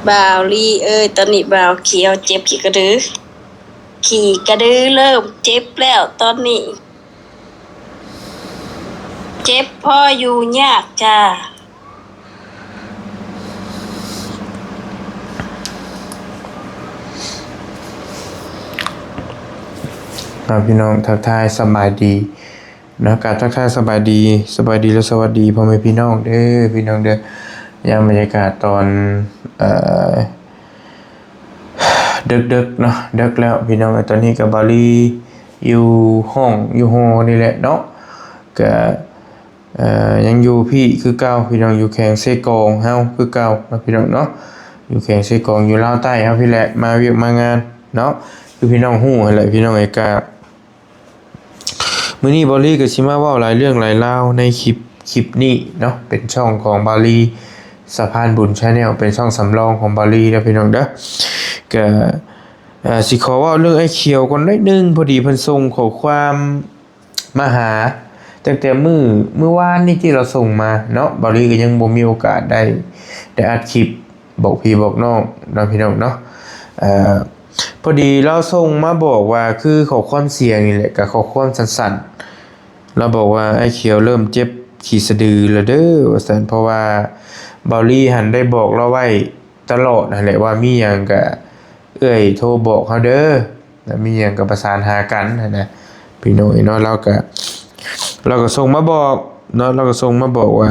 บ่าวลี่เอ้ยตอนนี้บ่าวเขียวเจ็บขี่กระดือเริ่มเจ็บแล้วตอนนี้เจ็บพ่ออยู่ยากจ้าพี่น้องทักทายสบายดีนะการทักทายสบายดีและสวัสดีพ่อแม่พี่น้องเด้อพี่น้องเด้อยามบรรยากาศตอนดึกๆเนาะดึกแล้วพี่น้องตอนนี้กับบาลีอยู่ห้องอยู่หอนี่แหละเนาะก็ยังอยู่พี่คือเก่าพี่น้องอยู่แข่งเซกองเฮาคือเก่านะพี่น้องเนาะอยู่แข่งเซกองอยู่ลาวใต้เฮาพี่แหละมาเวียกมางานเนาะคือพี่น้องฮู้หั่นแหละพี่น้องไอ้กามื้อนี้บอลลี่ก็สิมาเว้าหลายเรื่องหลายราวในคลิปนี้เนาะเป็นช่องของบาลีสะพานบุญ Channel เป็นช่องสำรองของบาลีนะพี่น้องเด้อก็สิขอเว้าเรื่องไอ้เขียวก่อนนิดนึงพอดีเพิ่นส่งข้อความมาหาตั้งแต่มื้อวานนี้ที่เราส่งมาเนาะบาลีก็ยังบ่มีโอกาสได้อัดคลิปบอกพี่บอกน้องเนาะพี่น้องเนาะพอดีเราส่งมาบอกว่าคือข้อความเสียงนี่แหละกับข้อความสั้นๆเราบอกว่าไอ้เขียวเริ่มเจ็บขี้สะดือแล้วเด้อว่าซั่นเพราะว่าเบาลี่หันได้บอกเราไว้ตลอดนั่นแหละว่ามีหยังก็โทรบอกเฮาเด้อแล้วมีหยังก็ประสานหากันนะพี่น้องเนาะเราก็ส่งมาบอกเนาะเราก็ส่งมาบอกว่า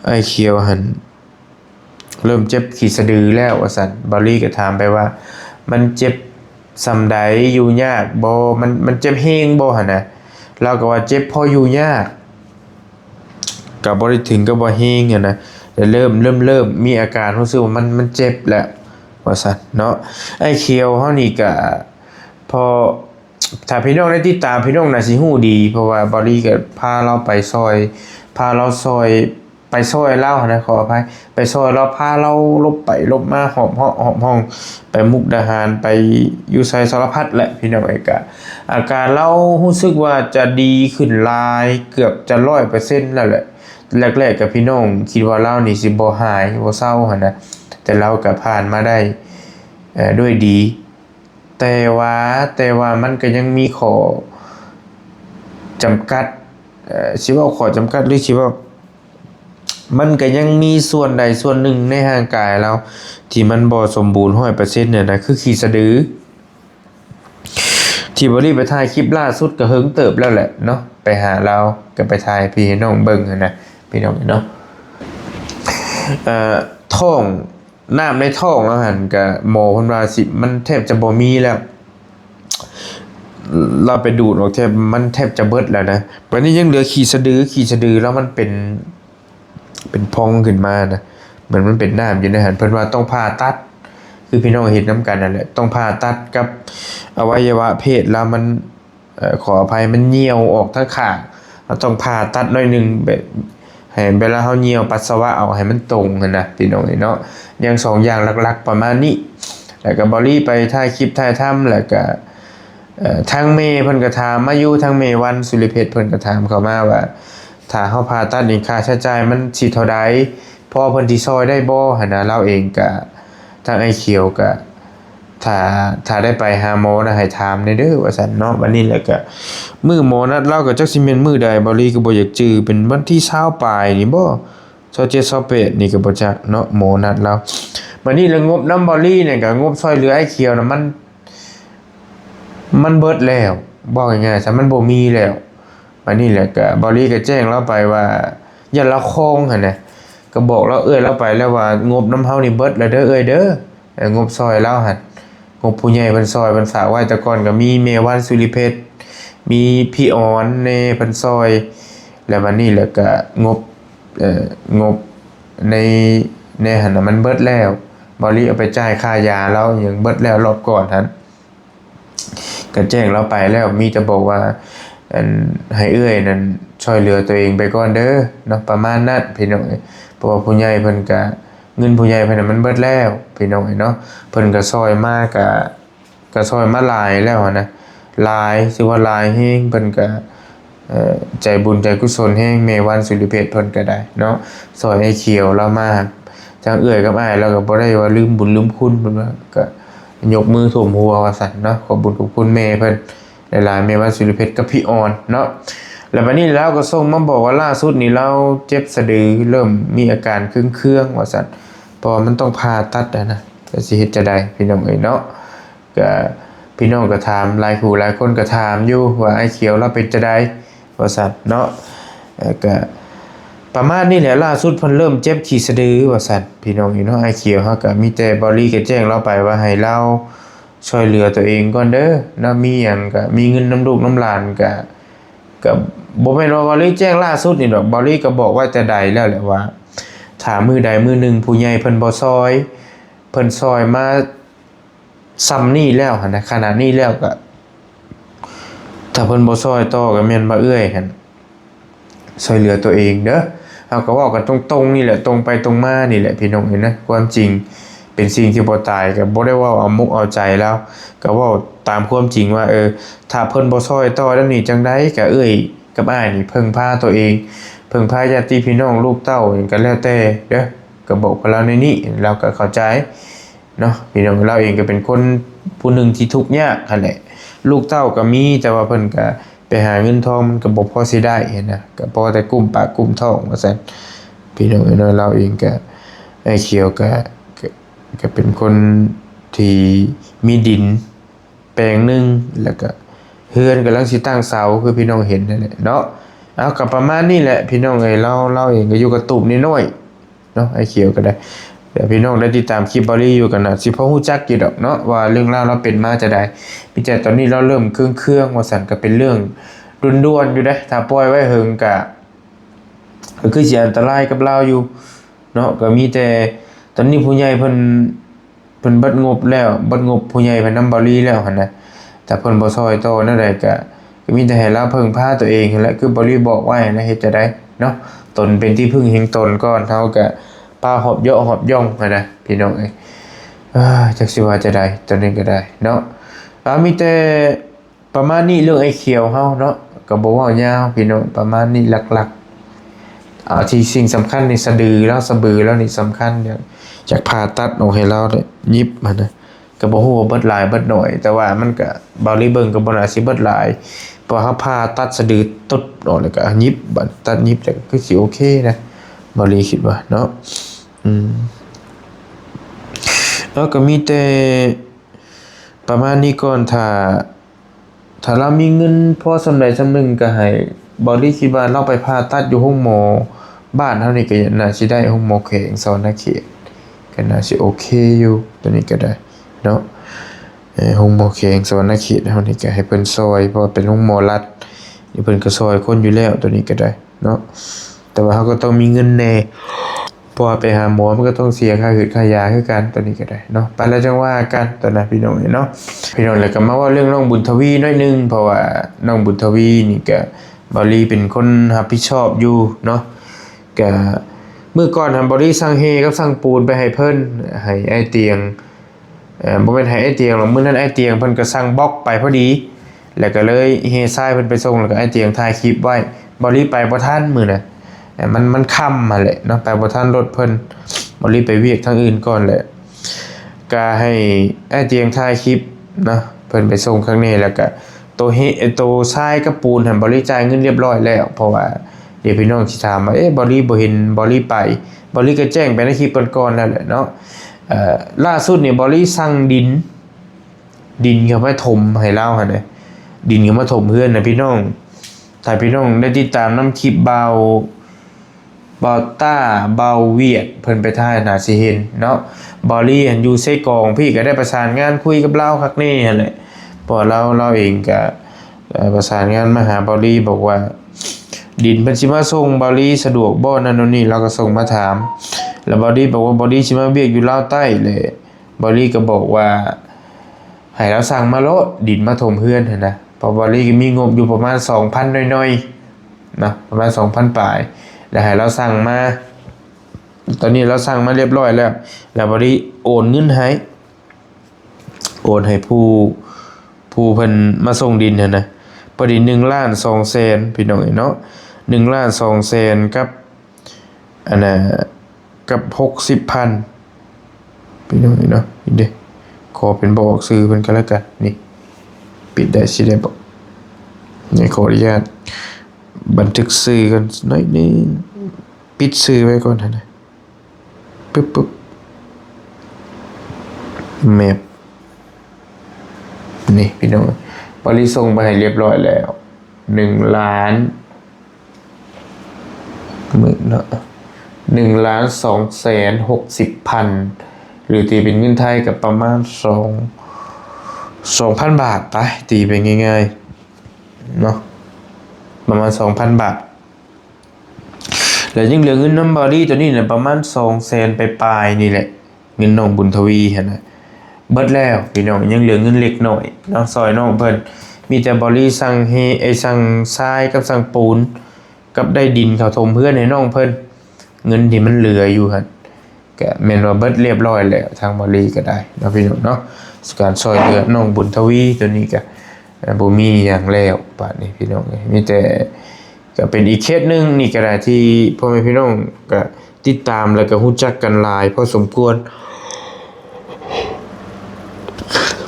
ไอ้เขียวหันเริ่มเจ็บขี้สะดือแล้วว่าซั่นบาลี่ก็ถามไปว่ามันเจ็บส่ำใดอยู่ยากบ่มันเจ็บแฮงบ่หั่นน่ะเราก็ว่าเจ็บพออยู่ยากก็บ่ได้ถึงกับบ่แฮงอ่ะนะแต่เริ่มมีอาการรู้สึกว่ามันเจ็บแล้วว่าซั่นเนาะไอ้เขียวเฮานี่ก็พอถ้าพี่น้องได้ติดตามพี่น้องน่าสิฮู้ดีเพราะว่าบาลี่ก็พาเราไปซอยไปซอยเล่านะขออภัยไปซอยเราพาเราลบไปลบมาหอบห้องไปมุกดาหารไปอยู่ไสสารพัดแหละพี่น้องเอกอาการเรารู้สึกว่าจะดีขึ้นหลายเกือบจะ 100% แล้วแหละแรกๆกับพี่น้องคิดว่าเรานี่สิบ่หายบ่เศร้าหั่นนะแต่เราก็ผ่านมาได้ด้วยดีแต่ว่ามันก็ยังมีข้อจำกัดสิว่าข้อจำกัดหรือสิว่ามันก็ยังมีส่วนใดส่วนหนึ่งในร่างกายเราที่มันบ่สมบูรณ์ 100% เนี่ยนะคือขี้สะดือที่บ่ได้ไปถ่ายคลิปล่าสุดก็เฮิงเติบแล้วแหละเนาะไปหาเราก็ไปถ่ายพี่น้องเบิ่งนะพี่น้องเนาะท้องน้ำในท้องแล้วหั่นก็หมอเพิ่นว่าสิมันแทบจะบ่มีแล้วเราไปดูดออกมันแทบจะเบิดแล้วนะบัดนี้ยังเหลือขี้สะดือแล้วมันเป็นพองขึ้นมานะเหมือนมันเป็นน้ำอยู่ในหันเพิ่นว่าต้องผ่าตัดคือพี่น้องเห็นน้ำกันนั่นแหละต้องผ่าตัดกับอวัยวะเพศแล้วมันขออภัยมันเหี่ยวออกทั้งข้างเราต้องผ่าตัดหน่อยนึงแบบให้เวลาเฮาเหี่ยวปัสสาวะเอาให้มันตรงนะพี่น้องเนาะอย่าง2อย่างหลักๆประมาณนี้แล้วก็บอลี่ไปถ่ายคลิปถ่ายทำแล้วก็ทางเมย์เพิ่นก็ถามมาอยู่ทางเมวันสุริเพชรเพิ่นก็ถามเข้ามาว่าถ้าเฮาผ่าตัดนี่ค่าใช้จ่ายมันสิเท่าใดพอเพิ่นสิซอยได้บ่หั่นน่ะเราเองก็ทางไอ้เขียวก็ถ้าได้ไปหาหมอนะให้ถามได้เด้อว่าซั่นเนาะวันนี้แหละก็มื้อหมอนัดเราก็จักสิแม่นมื้อใดบ่ลีก็บ่อยากจื้อเป็นวันที่20ปลายนี่บ่27 28นี่ก็บ่จักเนาะหมอนัดเราวันนี้ละงบนำบ่ลีเนี่ยก็งบช่วยเหลือไอ้เขียวน่ะมันเบิดแล้วบอกง่ายๆซะมันบ่มีแล้ววันนี้แหละก็บอลี่ก็แจ้งเราไปว่าอย่าละคงหั่นน่ะก็บอกเราเราไปแล้วว่างบน้ำเฮานี่เบิดแล้วเด้อเด้องบซอยเราหั่นงบผู้ใหญ่เพิ่นซอยเพิ่นฝากไว้แต่ก่อนก็มีเมวันสุริเพชรมีพี่ออนเนเพิ่นซอยแล้ววันนี้แหละก็งบในหั่นน่ะมันเบิดแล้วบอลี่เอาไปจ่ายค่ายาเราอย่างเบิดแล้วรอบก่อนหั่นก็แจ้งเราไปแล้วมีจะบอกว่าให้นั่นช่วยเหลือตัวเองไปก่อนเด้อเนาะประมาณนั้นพี่น้องเพราะว่าผู้ใหญ่เพิ่นก็เงินผู้ใหญ่เพิ่นมันเบิดแล้วพี่น้องเนาะเพิ่นก็ซอยมาก็ซอยมาหลายแล้วนะหลายสิว่าหลายแฮงเพิ่นก็ใจบุญใจกุศลแฮงเมวันสุริเพชรเพิ่นก็ได้เนาะซอยให้เขียวเรามา ทางเอื้อยกับอ้ายเราก็บ่ได้ว่าลืมบุญลืมคุณเพิ่นว่าก็ยกมือท่วมหัวว่าซั่นเนาะขอบบุญขอบคุณแม่เพิ่นหลายๆแม่วันสุริเพชรกับพี่ออนเนาะแล้วบัดนี้เราก็ส่งมาบอกว่าล่าสุดนี่เราเจ็บสะดือเริ่มมีอาการเครื่องๆว่าซั่นเพราะมันต้องผ่าตัดนะก็สิเฮ็ดจะได้พี่น้องเอ้ยเนาะก็พี่น้องก็ถามหลายผู้หลายคนก็ถามอยู่ว่าไอ้เขียวเราเป็นจะได้ว่าซั่นเนาะก็ประมาณนี้แหละล่าสุดเพิ่นเริ่มเจ็บขี้สะดือว่าซั่นพี่น้องเนาะไอ้เขียวเฮาก็มีแต่บอลี่ก็แจ้งเราไปว่าให้เราช่วยเหลือตัวเองก่อนเด้อนะมีหยังก็มีเงินน้ำลูกน้ำหลานก็บ่แม่นว่าบอลี่แจ้งล่าสุดนี่ดอกบอลี่ก็บอกว่าแต่ใดแล้วแหละว่าถ้ามื้อใดมื้อหนึ่งผู้ใหญ่เพิ่นบ่ซอยเพิ่นซอยมาซ้ำนี่แล้วหั่นนะขนาดนี้แล้วก็ถ้าเพิ่นบ่ซอยต่อก็แม่นบ่เอื้อยหั่นช่วยเหลือตัวเองเด้อเฮาก็เว้ากันตรงๆนี่แหละตรงไปตรงมานี่แหละพี่น้องเห็นนะความจริงเป็นสิ่งที่บ่ตายก็บ่ได้เว้าเอามุกเอาใจแล้วก็เว้าตามความจริงว่าถ้าเพิ่นบ่ซอยต่อแล้วนี่จังได๋ก็เอ้ยกับอ้ายนี่เพิ่งพาตัวเองเพิ่งพาญาติพี่น้องลูกเต้าก็แล้วแต่เด้อก็บอกกับเราในนี้เราก็เข้าใจเนาะพี่น้องเราเองก็เป็นคนผู้หนึ่งที่ทุกข์ยากนั่นแหละลูกเต้าก็มีแต่ว่าเพิ่นก็ไปหาเงินทองมันก็บ่พอสิได้เห็นนะก็พอแต่กุมปากกุมท้องว่าซั่นพี่น้องเนาะเราเองก็ไอ้เขียวก็เป็นคนที่มีดินแปลงหนึงแล้วก็เฮือนกำลังสิตั้งเสาคือพี่น้องเห็นนั่นแหละเนาะเอาก็ประมาณนี้แหละพี่น้องเอ้ยเราเองก็อยู่กับตุ่มน้อยๆเนาะไอ้เขียวก็ได้เดี๋ยวพี่น้องได้ติดตามคลิปบอลี่อยู่กันนะสิพอฮู้จักอยู่ดอกเนาะว่าเรื่องราวเราเป็นมาจะได้พี่แต่ตอนนี้เราเริ่มเครื่องว่าสั่นก็เป็นเรื่องด่วนๆอยู่เด้ถ้าปล่อยไว้เฮิงก็คือสิอันตรายกับเราอยู่เนาะก็มีแต่ตอนนี้ผู้ใหญ่เพิ่นเบิดงบแล้วเบิดงบผู้ใหญ่เพิ่นนำบอลี่แล้วหั่นนะแต่เพิ่นบ่ซอยโตนั่นใดก็มีแต่ให้เราพึ่งพาตัวเองนั่นแหละคือบอลี่บอกไว้นะเฮ็ดจะได้เนาะตนเป็นที่พึ่งแห่งตนก่อนเฮาก็ปลาหอบเยาะหอบย่องนะพี่น้องเอ้ยจักสิว่าจะได้ตอนนี้ก็ได้เนาะมีแต่ประมาณนี้เรื่องไอ้เขียวเฮาเนาะก็บ่เว้ายาวพี่น้องประมาณนี้หลักๆที่สิ่งสำคัญในสะดือแล้วสะบือแล้วนี่สำคัญเนี่ยจากผ่าตัดออกให้เราได้ยิบมันนะก็บ่ฮู้ว่าเบิดหลายเบิดน้อยแต่ว่ามันก็บาลีเบิ่งก็บ่น่าสิเบิดหลายพอเฮาผ่าตัดสะดือตุ๊ดออกแล้วก็ยิบบัดตัดยิบแล้วก็สิโอเคนะบาลีคิดว่าเนาะแล้วก็มีแต่ประมาณนี้ก่อนถ้าเรามีเงินพอสำใดสำหนึ่งก็ให้บอดี้คิดว่าเราไปผ่าตัดอยู่ห้องหมอบ้านเท่านี้ก็น่าสิได้ห้องหมอแขงสวรรณเขตก็น่าสิโอเคอยู่ตัวนี้ก็ได้เนาะห้องหมอแขงสวรรณเขตเท่านี้ก็ให้เพิ่นซอยเพราะเป็นห้องหมอรัฐนี่เพิ่นก็ซอยคนอยู่แล้วตัวนี้ก็ได้เนาะแต่ว่าเขาก็ต้องมีเงินแน่พอไปหาหมอมันก็ต้องเสียค่าหืดค่ายาคือกันตัวนี้ก็ได้เนาะไปแล้วจังว่ากันตัวนะพี่น้องเนาะพี่น้องแล้วก็มาว่าเรื่องน้องบุญทวีน้อยนึงเพราะว่าน้องบุญทวีนี่ก็บริเป็นคนรับผิดชอบอยู่เนาะก็เมื่อก่อนทำบริสั่งเฮกับสั่งปูนไปให้เพิ่นให้ไอ้เตียงบ่แม่นให้ไอ้เตียงหรอกมื้อนั้นไอ้เตียงเพิ่นก็สั่งบล็อกไปพอดีแล้วก็เลยเฮทรายเพิ่นไปส่งแล้วก็ไอ้เตียงถ่ายคลิปไว้บริไปบ่ทันมื้อน่ะมันค่ำมาแหละเนาะไปบ่ทันรถเพิ่นบ่รีบไปเวียกทางอื่นก่อนแหละก็ให้ไอ้เตียงถ่ายคลิปเนาะเพิ่นไปส่งข้างในแล้วก็ตัวทรายกับปูนหั่นบ่ได้จ่ายเงินเรียบร้อยแล้วเพราะว่าเดี๋ยวพี่น้องสิถามว่าบ่รีบ่เห็นบ่รีไปบ่รีก็แจ้งไปในคลิปก่อนๆแล้วแหละเนาะล่าสุดนี่บ่รีสั่งดินเข้าไปถมให้เราหั่นน่ะดินเข้ามาถมเฮือนน่ะพี่น้องถ้าพี่น้องได้ติดตามนำคลิปเบาต้าเบาเวียดเพิ่นไปถ่ายน่าสิเห็นเนาะบอลี่อยู่ไสกองพี่ก็ได้ประสานงานคุยกับเราคักแน่นั่นแหละพอเราเองก็ประสานงานมาหาบอลี่บอกว่าดินเพิ่นสิมาส่งบอลี่สะดวกบ่นั่นโน่นนี่เราก็ส่งมาถามแล้วบอลี่บอกว่าบอลี่สิมาเวียกอยู่ลาวใต้เลยบอลี่ก็บอกว่าให้เราสั่งมาโลดดินมาถมเฮือนหั่นนะเพราะบอลี่ก็มีงบอยู่ประมาณ 2,000 น้อยๆนะประมาณ 2,000 ปลายแล้วให้เราสั่งมาตอนนี้เราสั่งมาเรียบร้อยแล้วบริโอนเงินให้ผู้เพิ่นมาส่งดินนะพอดี1,200,000พี่น้องเนาะ1,200,000กับอันน่ะ กับ60,000พี่น้องเนาะนี่เด้ขอเป็นบอกซื้อเพิ่นก็แล้วกันนี่ปิดได้สิได้บอกนี่ขออนุญาตบันทึกซื้อกันหน่อยนึงปิดซื้อไว้ก่อนนะปึ๊บแมปนี่พี่น้องบริส่งไปให้เรียบร้อยแล้ว1 ล้านมื้อเนาะ1,260,000หรือตีเป็นเงินไทยกับประมาณ2,000 บาทไปตีไปง่ายๆเนาะประมาณ 2,000 บาทแล้วยังเหลือเงินน้ำบอดี้ตัวนี้เนี่ยประมาณ200,000ไปปลายนี่แหละเงินน้องบุญทวีเห็นไหมเบิดแล้วพี่น้องยังเหลือเงินเล็กหน่อยเนาะซอยน้องเพิ่นมีแต่บอดี้สั่งสั่งทรายกับสั่งปูนกับได้ดินเขาถมเพื่อนให้น้องเพิ่นเงินที่มันเหลืออยู่ครับก็แม่นว่าเบิดเรียบร้อยแล้วทางบอดี้ก็ได้เนาะพี่น้องเนาะการซอยเหลือน้องบุญทวีตัวนี้ก็บ่มีอย่างแล้วป่านนี้พี่น้องมีแต่ก็เป็นอีกเคสหนึ่งนี่ก็ได้ที่พ่อแม่พี่น้องก็ติดตามแล้วก็รู้จักกันหลายพอสมควร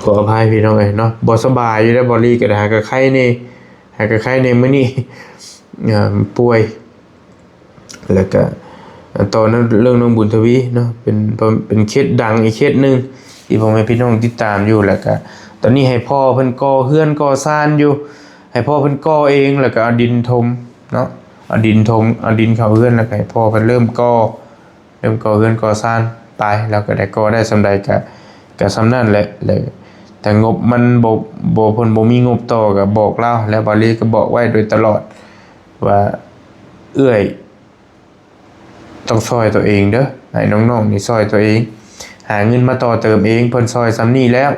ขออภัยพี่น้องเนาะบ่สบายอยู่แล้วบอลี่ก็ได้หากไข้นี่มื้อนี้ป่วยแล้วก็ตอนนั้นเรื่องน้องบุญทวีเนาะเป็นเคสดังอีกเคสหนึงที่พ่อแม่พี่น้องติดตามอยู่แล้วก็ตอนนี้ให้พ่อเพิ่นก่อเฮือนก่อซ่านอยู่ให้พ่อเพิ่นก่อเองแล้วก็เอาดินถมเนาะเอาดินเข้าเฮือนแล้วก็ให้พ่อเพิ่นเริ่มก่อเฮือนก่อซ่านไปแล้วก็ได้ก่อได้สำใดก็สำนั้นแหละเลยแต่งบมันบ่เพิ่นบ่มีงบต่อก็บอกเล่าแล้วบาลีก็บอกไว้โดยตลอดว่าเอื้อยต้องซอยตัวเองเด้อให้น้องๆนี่ซอยตัวเองหาเงินมาต่อเติมเองเพิ่นซอยซ้ำนี้แล้ว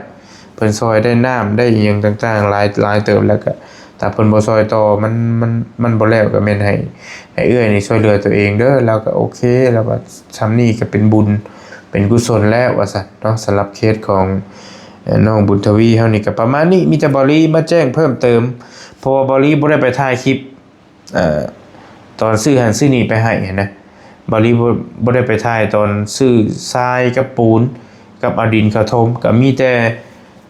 เพิ่นซอยได้น้ำได้อีหยังต่างๆหลายเติมแล้วก็ถ้าเพิ่นบ่ซอยต่อมันบ่แล้วก็แม่นให้เอื้อยนี่ช่วยเหลือตัวเองเด้อแล้วก็โอเคแล้วก็ซ้ำนี้ก็เป็นบุญเป็นกุศลแล้วว่าซั่นเนาะสำหรับเคสของน้องบุญทวีเฮานี่ก็ประมาณนี้มีแต่บอลี่มาแจ้งเพิ่มเติมเพราะว่าบอลี่บ่ได้ไปถ่ายคลิปตอนซื้อหันซื้อนี่ไปให้นะบอลี่บ่ได้ไปถ่ายตอนซื้อทรายกับปูนกับเอาดินเข้าถมก็มีแต่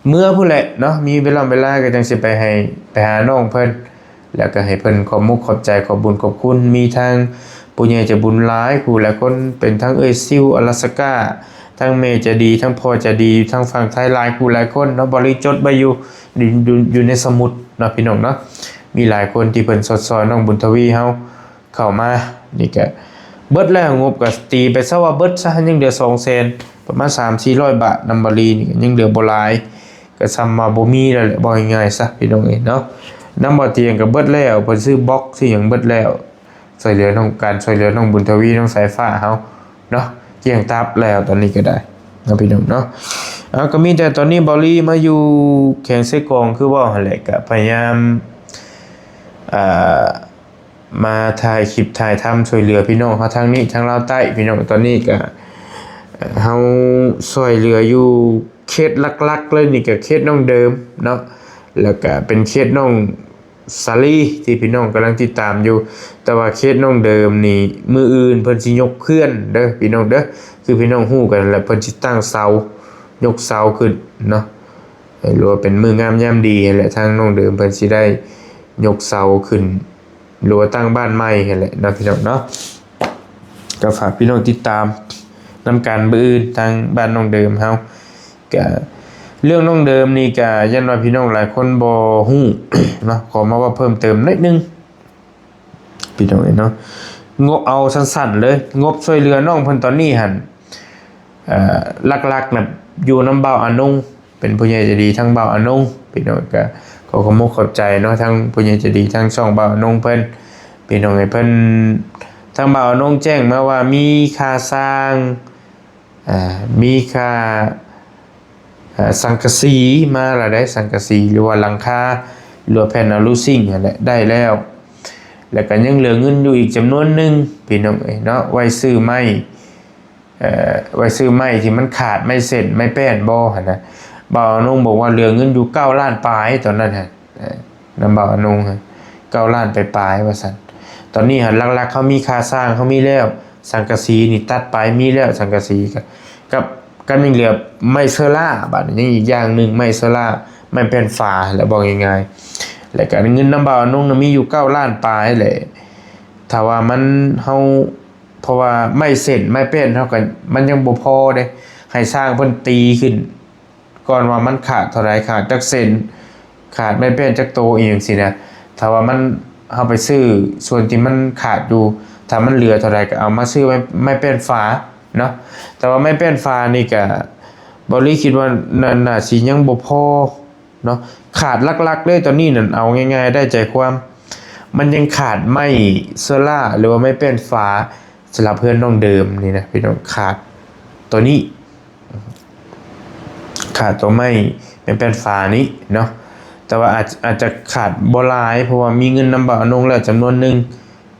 เมื่อพุ่นแหละเนาะมีเวลาก็จังสิไปหาน้องเพิ่นแล้วก็ให้เพิ่นขอบมุกขอบใจขอบบุญขอบคุณมีทางผู้ใหญ่ใจบุญหลายผู้หลายคนเป็นทั้งเอ้ยซิวอลาสก้าทั้งเมจะดีทั้งพ่อจะดีทั้งฝั่งไทยหลายผู้หลายคนเนาะบริจดไว้อยู่ในสมุดเนาะพี่น้องเนาะมีหลายคนที่เพิ่นสดซอยน้องบุญทวีเฮาเข้ามานี่ก็เบิดแล้วงบก็ตีไปซะว่าเบิดซะยังเหลือ200,000ประมาณ 3-400 บาทนำบรินี่ก็ยังเหลือบ่หลายก็ซ้ำมาบ่มีแล้วแหละบ่ง่ายๆซะพี่น้องเอ้ยเนาะนำบ่เตียงก็เบิดแล้วเพิ่นซื้อบล็อกซื้อหยังเบิดแล้วช่วยเหลือน้องบุญทวีน้องสายฟ้าเฮาเนาะเกี่ยงตับแล้วตอนนี้ก็ได้นะพี่น้องเนาะก็มีแต่ตอนนี้บอลลี่มาอยู่แข่งเซกองคือว่าหั่นแหละก็พยายามมาถ่ายคลิปถ่ายทำช่วยเหลือพี่น้องเขาทางนี้ทางลาวใต้พี่น้องตอนนี้ก็เฮาช่วยเหลืออยู่เคสหลักๆเลยนี่ก็เคสน้องเดิมเนาะแล้วก็เป็นเคสน้องซาลีที่พี่น้องกำลังติดตามอยู่แต่ว่าเคสน้องเดิมนี่มืออื่นเพิ่นสิยกเคลื่อนเด้อพี่น้องเด้อคือพี่น้องฮู้กันแหละเพิ่นสิตั้งเสายกเสาขึ้นเนาะหรือว่าเป็นมืองามยามดีแหละทางน้องเดิมเพิ่นสิได้ยกเสาขึ้นหรือว่าตั้งบ้านใหม่แหละเนาะพี่น้องเนาะก็ฝากพี่น้องติดตามนำการมื้ออื่นทางบ้านน้องเดิมเฮาก็เรื่องน้องเดิมนี่ก็ยันว่าพี่น้องหลายคนบ่ฮู้ เนาะขอมาว่าเพิ่มเติมนิดนึงพี่น้องเนาะงบเอาสั้นๆเลยงบช่วยเหลือน้องเพิ่นตอนนี้หั่นหลักๆน่ะอยู่นำบ่าวอานงเป็นผู้ใหญ่ใจดีทั้งบ่าวอานงพี่น้องก็ขอขอบคุณขอบใจเนาะทั้งผู้ใหญ่ใจดีทั้งช่องบ่าวอานงเพิ่นพี่น้องให้เพิ่นทางบ่าวอานงแจ้งมาว่ามีค่าสร้างมีค่าสังกะสีมาละได้สังกะสีหรือว่าหลังคาหรือว่าแผ่นอลูซิ่งนั่นแหละได้แล้วก็ยังเหลือเงินอยู่อีกจำนวนนึงพี่น้องเนาะไว้ซื้อไม้ที่มันขาดไม่เสร็จไม่แป้นบ่หั่นนะบ่าวนุ่งบอกว่าเหลือเงินอยู่9 ล้านปลายตอนนั้นฮะนำบ่าวนุ่ง9 ล้านไปปลายว่าซั่นตอนนี้หั่นหลักๆเขามีค่าสร้างเขามีแล้ว สังกะสีนี่ตัดไปมีแล้วสังกะสีกับกันยังเหลือไม้เซอร่าบัดนี้ยังอีกอย่างหนึงไม้เซอร่าไม้แผ่นฟ้าแล้วบอกง่ายๆแล้วก็เงินน้ำบ่าวนุ่งน่ะมีอยู่9ล้านปลายแหละถ้าว่ามันเฮาเพราะว่าไม้เส้นไม้แป้นเท่ากันมันยังบ่พอเด้ให้สร้างเพิ่นตีขึ้นก่อนว่ามันขาดเท่าไรขาดจักเส้นขาดไม้แป้นจักโตอีหยังสินะถ้าว่ามันเฮาไปซื้อส่วนที่มันขาดอยู่ถ้ามันเหลือเท่าไรก็เอามาซื้อไม้แป้นฟ้าเนาะแต่ว่าไม้แป้นฟ้านี่ก็บ่รีคิดว่าน่าสิยังบ่พอเนาะขาดหลักๆเลยตอนนี้นั่นเอาง่ายๆได้ใจความมันยังขาดไม้โซล่าหรือว่าไม้แป้นฟ้าสำหรับเพื่อนน้องเดิมนี่นะพี่น้องขาดตัวนี้ขาดตัวไม้แป้นฟ้านี้เนาะแต่ว่าอาจจะขาดบ่หลายเพราะว่ามีเงินนำบ่าวนงแล้วจำนวนนึง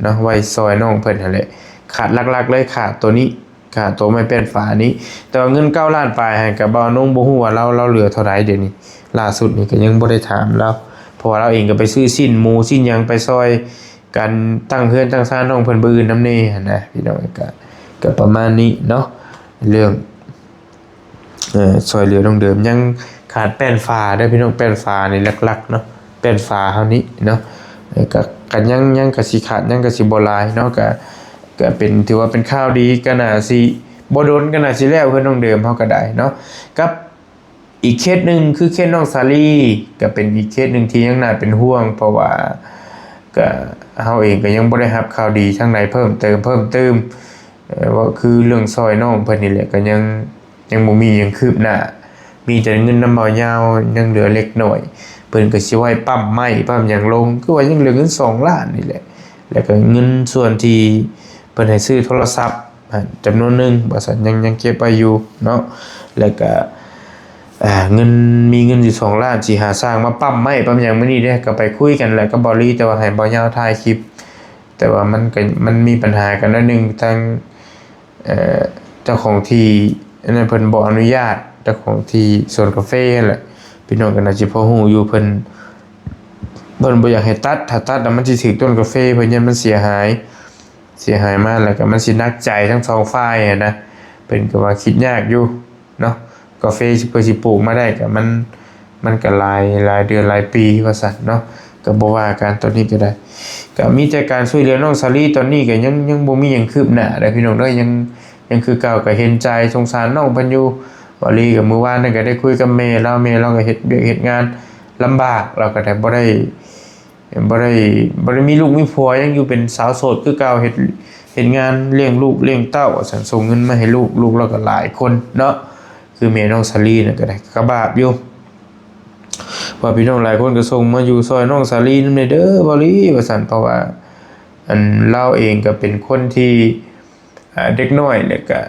เนาะไว้ซอยน้องเพิ่นนั่นแหละขาดหลักๆเลยขาดตัวนี้ขาดตัวไม้แป้นฟ้านี้แต่ว่าเงิน9ล้านปลายให้กับบ่าวนงบ่ฮู้ว่าเราเหลือเท่าไหร่เดี๋ยวนี้ล่าสุดนี่ก็ยังบ่ได้ถามแล้วเพราะว่าเราเองก็ไปซื้อสิ้นหมูสิ้นหยังไปซอยกันตั้งเฮือนตั้งซ่านน้องเพิ่นบ่อื่นนำแน่หั่นนะพี่น้องก็ประมาณนี้เนาะเรื่องซอยเหลือน้องเดิมยังขาดแป้นฟ้าเด้อพี่น้องแป้นฟ้านี่หลักๆเนาะแป้นฟ้าเฮานี้เนาะก็ยังก็สิขาดยังก็สิบ่หลายเนาะก็เป็นถือว่าเป็นข้าวดีก็น่าสิบ่โดนก็น่าสิแล้วเพิ่นน้องเดิมเฮาก็ได้เนาะกับอีกเคสหนึ่งคือเคสน้องซาลีก็เป็นอีกเคสหนึ่งที่ยังน่าเป็นห่วงเพราะว่าก็เฮาเองก็ยังบ่ได้รับข่าวดีทางใดเพิ่มเติมว่าคือเรื่องซอยน้องเพิ่นนี่แหละก็ยังบ่มีหยังคืบหน้ามีแต่เงินนำบ่ยาวยังเหลือเล็กน้อยเพิ่นก็สิไว้ปั๊มไม้ปั๊มหยังลงคือว่ายังเหลือเงิน2ล้านนี่แหละแล้วก็เงินส่วนที่เพิ่นให้ซื้อโทรศัพท์จำนวนนึงบ่ซั่นยังเก็บไว้อยู่เนาะแล้วก็เงินมีเงินอยู่2ล้านสิหาสร้างมาปั๊มไม้ปั๊มหยังมื้อนี้เด้ก็ไปคุยกันแล้วก็บ่รีแต่ว่าให้บ่ยาวถ่ายคลิปแต่ว่ามันมีปัญหากันนิดนึงทางเจ้าของที่อันนั้นเพิ่นบ่อนุญาตเจ้าของที่สวนกาแฟนั่นแหละพี่น้องก็น่าสิพอฮู้อยู่เพิ่นบ่อยากให้ตัดถ้าตัดแล้วมันสิถึกต้นกาแฟเพิ่นยันมันเสียหายมากแล้วก็มันสิหนักใจทั้งสองฝ่ายนะเพิ่นก็ว่าคิดยากอยู่เนาะกาแฟเพื่อสิปลูกมาได้ก็มันก็หลายเดือนหลายปีว่าซั่นเนาะก็บ่ว่ากันตอนนี้ก็ได้ก็มีแต่การช่วยเหลือน้องซาลีตอนนี้ก็ยังบ่มีหยังคืบหน้าเด้อพี่น้องเด้อยังคือเก่าก็เห็นใจสงสารน้องเพิ่นอยู่บ่ลีก็มื้อวานนั่นก็ได้คุยกับแม่เราก็เฮ็ดเวียกเฮ็ดงานลำบากเราก็ได้บ่ได้มีลูกมีผัวยังอยู่เป็นสาวโสดคือเก่าเฮ็ดงานเลี้ยงลูกเลี้ยงเต้าส่งเงินมาให้ลูกเราก็หลายคนเนาะคือแม่น้องซาลีน่ะก็ได้ก็บาปอยู่ว่าพี่น้องหลายคนก็ส่งมาอยู่ซอยน้องซาลีนำเด้อบ่ลีว่าซั่นเพราะว่าเราเองก็เป็นคนที่เด็กน้อยแล้วก็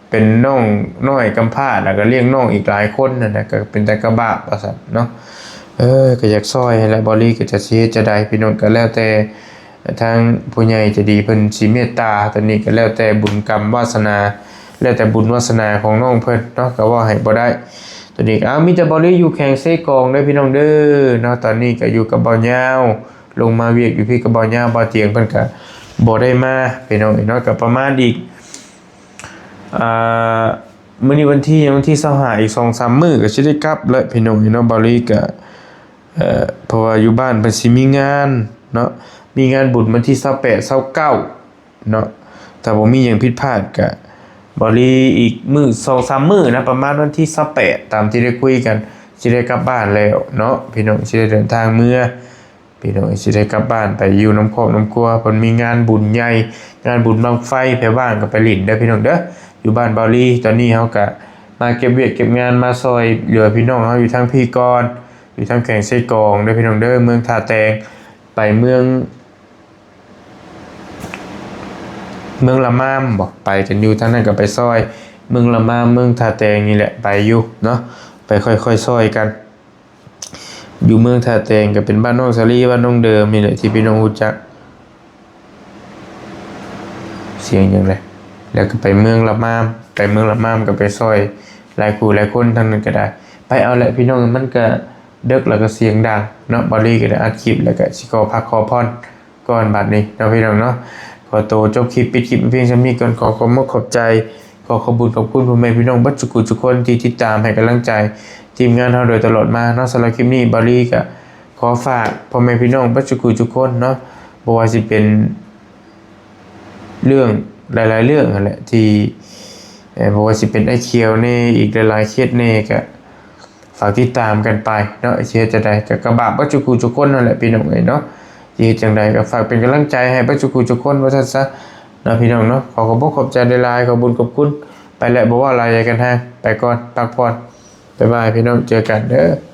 เป็นน้องน้อยกำพร้าแล้วก็เลี้ยงน้องอีกหลายคนนั่นน่ะก็เป็นแต่กระบาปว่าซั่นเนาะก็อยากซอยให้แล้วบ่ลีก็จะสิเฮ็ดจะได้พี่น้องก็แล้วแต่ทางผู้ใหญ่จะดีเพิ่นสิเมตตาตอนนี้ก็แล้วแต่บุญกรรมวาสนาแล้วแต่บุญวาสนาของน้องเพิ่นเนาะก็ว่าให้บ่ได้ตอนนี้มีแต่บ่ลีอยู่แข่งเซกองเด้อพี่น้องเด้อเนาะตอนนี้ก็อยู่กับบ่ยาวลงมาเวียกอยู่พี่กับบ่ยาวบ่เตียงเพิ่นก็บ่ได้มาพี่น้องเนาะก็ประมาณอีกมื้อนี้วันที่25อีก 2-3 มื้อก็สิได้กลับแล้วพี่น้องเนาะบ่ลีก็เพราะว่าอยู่บ้านเพิ่นสิมีงานเนาะมีงานบุญวันที่28 29เนาะถ้าบ่มีหยังผิดพลาดก็บ่ลีอีกมื้อ 2-3 มื้อนะประมาณวันที่28ตามที่ได้คุยกันสิได้กลับบ้านแล้วเนาะพี่น้องสิได้เดินทางเมื่อพี่น้องสิได้กลับบ้านไปอยู่น้ำครอบน้ำครัวเพิ่นมีงานบุญใหญ่งานบุญบั้งไฟไผว่างก็ไปหลิ้นเด้อพี่น้องเด้ออยู่บ้านบ่ลีตอนนี้เฮาก็มาเก็บเวียกเก็บงานมาซอยเหลือพี่น้องเฮาอยู่ทางพี่ก่อนอยู่ทางแข่งไส้กองเด้อพี่น้องเด้อเมืองท่าแตงไปเมืองละมามบ่ไปกันอยู่ทางนั้นก็ไปซอยเมืองละมามเมืองท่าแตงนี่แหละไปอยู่เนาะไปค่อยๆซอยกันอยู่เมืองท่าแตงก็เป็นบ้านน้องซาลีบ้านน้องเดิมนี่แหละที่พี่น้องรู้จักเสียงจังได๋แล้วก็ไปเมืองละมามก็ไปซอยหลายคู่หลายคนทางนั้นก็ได้ไปเอาแหละพี่น้องมันก็ดึกแล้วก็เสียงดังเนาะบ่ลีก็ได้อัดคลิปแล้วก็สิขอพักขอพรก่อนบัดนี้เนาะพี่น้องเนาะข ขอตัวจบคลิปปิดคลิปเพียงเท่านี้ก่อนขอขอบคุณขอบใจขอขอบคุณขอบคุณพ่อแม่พี่น้องบัดจุกุทุกคนที่ติดตามให้กำลังใจทีมงานเราโดยตลอดมาเนาะสำหรับคลิปนี้บารีก็ขอฝากพ่อแม่พี่น้องบัดจุกุทุกคนเนาะบ่ว่าสิเป็นเรื่องหลายๆเรื่องนั่นแหละที่บ่ว่าสิเป็นไอ้เคียวแน่อีกหลายๆเคสแน่ก็ฝากติดตามกันไปเนาะไอ้เชียจะได้ก็กระบะบัดจุกุทุกคนนั่นแหละพี่น้องเอ้ยเนาะที่จังใดก็ฝากเป็นกำลังใจให้บัดจุกุทุกคนว่าซั่นซะเนาะพี่น้องเนาะขอขอบคุณขอบใจหลายๆขอบคุญขอบคุณไปแล้วบ่ว่าอะไรกันฮะไปก่อนพักผ่อนบ๊ายบายพี่น้องเจอกันเด้อ